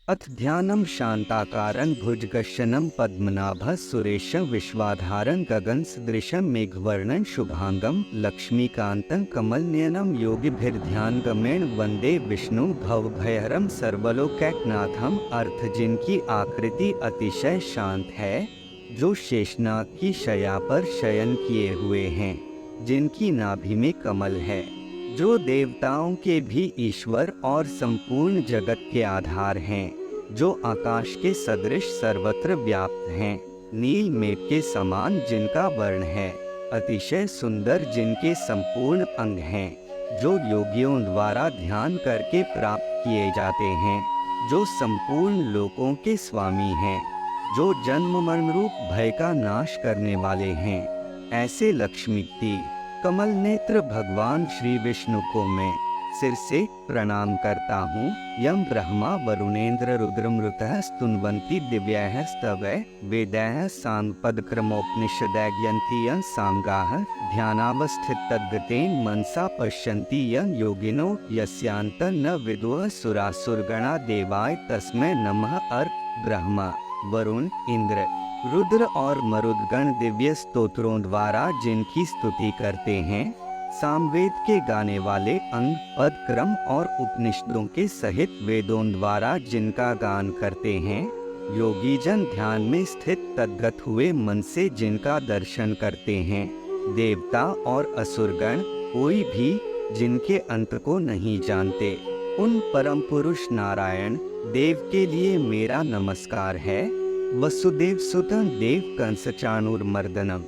अथ ध्यानं शांताकारं भुजगशयनं पद्मनाभं सुरेशं विश्वाधारं गगनसदृशं मेघवर्णं शुभांगं लक्ष्मीकान्तं कमलनयनं योगिभिर्ध्यानगम्येन वंदे विष्णु भवभयहरं सर्वलोकैकनाथम्। अर्थ जिनकी आकृति अतिशय शांत है, जो शेषनाग की शैया पर शयन किए हुए हैं, जिनकी नाभि में कमल है, जो देवताओं के भी ईश्वर और संपूर्ण जगत के आधार हैं, जो आकाश के सदृश सर्वत्र व्याप्त हैं, नील मेघ के समान जिनका वर्ण है, अतिशय सुंदर जिनके संपूर्ण अंग हैं, जो योगियों द्वारा ध्यान करके प्राप्त किए जाते हैं, जो संपूर्ण लोकों के स्वामी हैं, जो जन्म मरण रूप भय का नाश करने वाले हैं, ऐसे लक्ष्मीपति कमल नेत्र भगवान श्री विष्णु को मैं सिर से प्रणाम करता हूँ। यम ब्रह्मा वरुणेन्द्र रुद्रमृतः स्तुन्वन्ति दिव्यैः स्तवैः वेदैः सांगपदक्रमोपनिषदैर्यन्ति यं सांगाः ध्यानावस्थिततद्गतेन मनसा पश्यन्ति यं योगिनो यस्यान्तं न विदुः सुरासुरगणा देवाय तस्मै नमः। अर्थ ब्रह्मा, वरुण, इंद्र, रुद्र और मरुदगण दिव्य स्तोत्रों द्वारा जिनकी स्तुति करते हैं, सामवेद के गाने वाले अंग, पद, क्रम और उपनिषदों के सहित वेदों द्वारा जिनका गान करते हैं, योगी जन ध्यान में स्थित तद्गत हुए मन से जिनका दर्शन करते हैं, देवता और असुरगण कोई भी जिनके अंत को नहीं जानते, उन परम पुरुष नारायण देव के लिए मेरा नमस्कार है। वसुदेव सुतं देव कंस चाणूरमर्दनम।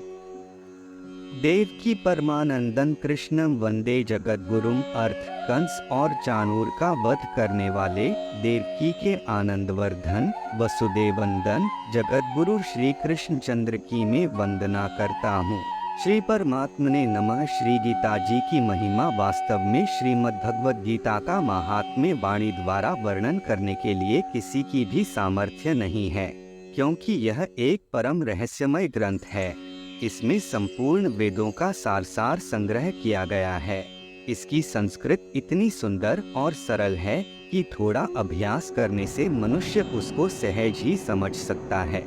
देव की परमानंदन कृष्णम वंदे जगद्गुरुम। अर्थ कंस और चाणूर का वध करने वाले देवकी के आनंदवर्धन वसुदेवनंदन जगद्गुरु श्री कृष्ण चंद्र की मैं वंदना करता हूँ। श्री परमात्मने नमः। श्री गीता जी की महिमा वास्तव में श्रीमद् भगवद गीता का महात्म्य वाणी द्वारा वर्णन करने के लिए किसी की भी सामर्थ्य नहीं है, क्योंकि यह एक परम रहस्यमय ग्रंथ है। इसमें संपूर्ण वेदों का सार संग्रह किया गया है। इसकी संस्कृत इतनी सुंदर और सरल है कि थोड़ा अभ्यास करने से मनुष्य उसको सहज ही समझ सकता है,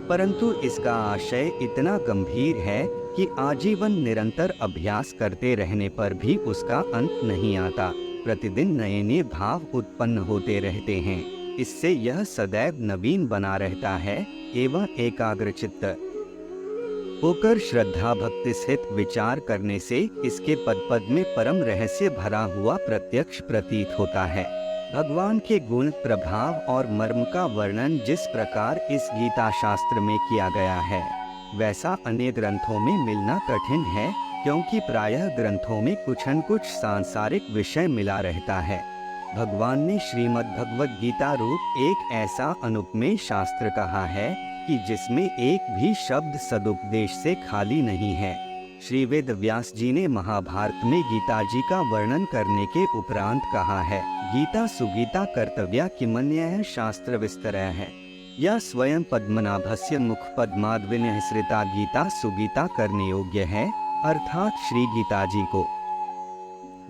परंतु इसका आशय इतना गंभीर है कि आजीवन निरंतर अभ्यास करते रहने पर भी उसका अंत नहीं आता। प्रतिदिन नए नए भाव उत्पन्न होते रहते हैं। इससे यह सदैव नवीन बना रहता है एवं एकाग्रचित्त होकर श्रद्धा भक्ति सहित विचार करने से इसके पद पद में परम रहस्य भरा हुआ प्रत्यक्ष प्रतीत होता है। भगवान के गुण, प्रभाव और मर्म का वर्णन जिस प्रकार इस गीता शास्त्र में किया गया है, वैसा अन्य ग्रंथों में मिलना कठिन है, क्योंकि प्रायः ग्रंथों में कुछ न कुछ सांसारिक विषय मिला रहता है। भगवान ने श्रीमद् भगवद गीता रूप एक ऐसा अनुपमेय शास्त्र कहा है कि जिसमें एक भी शब्द सदुपदेश से खाली नहीं है। श्री वेद व्यास जी ने महाभारत में गीता जी का वर्णन करने के उपरांत कहा है, गीता सुगीता कर्तव्या किमन्यः शास्त्र विस्तरः है। यह स्वयं पद्मनाभस्य मुख पद्माद् विन्यसृता गीता सुगीता करने योग्य है, अर्थात श्री गीता जी को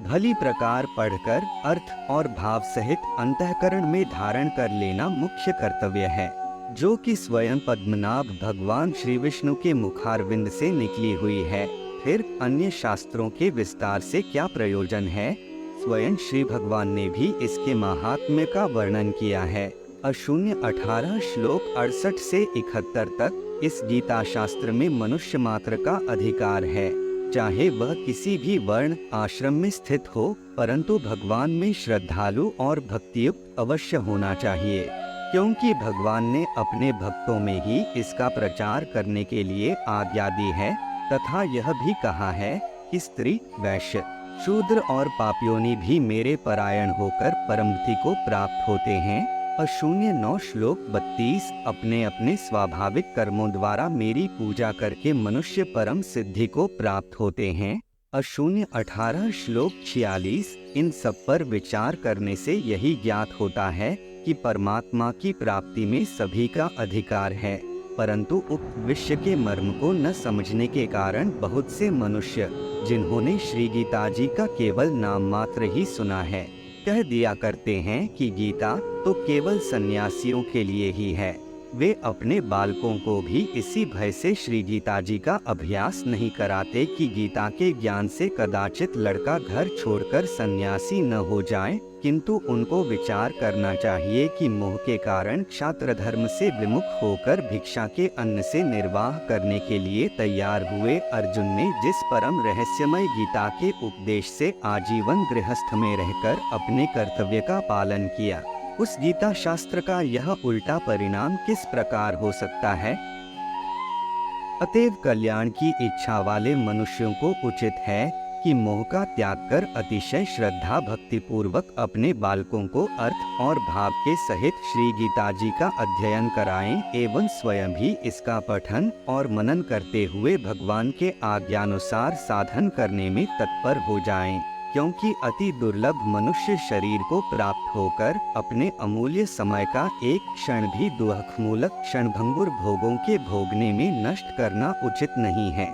भली प्रकार पढ़कर अर्थ और भाव सहित अंतःकरण में धारण कर लेना मुख्य कर्तव्य है, जो कि स्वयं पद्मनाभ भगवान श्री विष्णु के मुखारविंद से निकली हुई है। फिर अन्य शास्त्रों के विस्तार से क्या प्रयोजन है? स्वयं श्री भगवान ने भी इसके महात्म्य का वर्णन किया है। अशून्य 18 श्लोक 68 से 71 तक इस गीता शास्त्र में मनुष्य मात्र का अधिकार है, चाहे वह किसी भी वर्ण आश्रम में स्थित हो, परंतु भगवान में श्रद्धालु और भक्तियुक्त अवश्य होना चाहिए, क्योंकि भगवान ने अपने भक्तों में ही इसका प्रचार करने के लिए आज्ञा दी है, तथा यह भी कहा है कि स्त्री, वैश्य, शूद्र और पापियोनी भी मेरे परायण होकर परमगति को प्राप्त होते हैं। अशून्य 9 श्लोक 32 अपने अपने स्वाभाविक कर्मों द्वारा मेरी पूजा करके मनुष्य परम सिद्धि को प्राप्त होते हैं। अशून्य 18 श्लोक 46 इन सब पर विचार करने से यही ज्ञात होता है कि परमात्मा की प्राप्ति में सभी का अधिकार है, परंतु उक्त विषय के मर्म को न समझने के कारण बहुत से मनुष्य, जिन्होंने श्री गीता जी का केवल नाम मात्र ही सुना है, कह दिया करते हैं कि गीता तो केवल सन्यासियों के लिए ही है। वे अपने बालकों को भी इसी भय से श्री गीता जी का अभ्यास नहीं कराते कि गीता के ज्ञान से कदाचित लड़का घर छोड़कर सन्यासी न हो जाए, किंतु उनको विचार करना चाहिए कि मोह के कारण क्षात्र धर्म से विमुख होकर भिक्षा के अन्न से निर्वाह करने के लिए तैयार हुए अर्जुन ने जिस परम रहस्यमय गीता के उपदेश से आजीवन गृहस्थ में रहकर अपने कर्तव्य का पालन किया, उस गीता शास्त्र का यह उल्टा परिणाम किस प्रकार हो सकता है। अतएव कल्याण की इच्छा वाले मनुष्यों को उचित है कि मोह का त्याग कर अतिशय श्रद्धा भक्ति पूर्वक अपने बालकों को अर्थ और भाव के सहित श्री गीता जी का अध्ययन कराएं एवं स्वयं भी इसका पठन और मनन करते हुए भगवान के आज्ञानुसार साधन करने में तत्पर हो जाएं, क्योंकि अति दुर्लभ मनुष्य शरीर को प्राप्त होकर अपने अमूल्य समय का एक क्षण भी दुःखमूलक क्षणभंगुर भोगों के भोगने में नष्ट करना उचित नहीं है।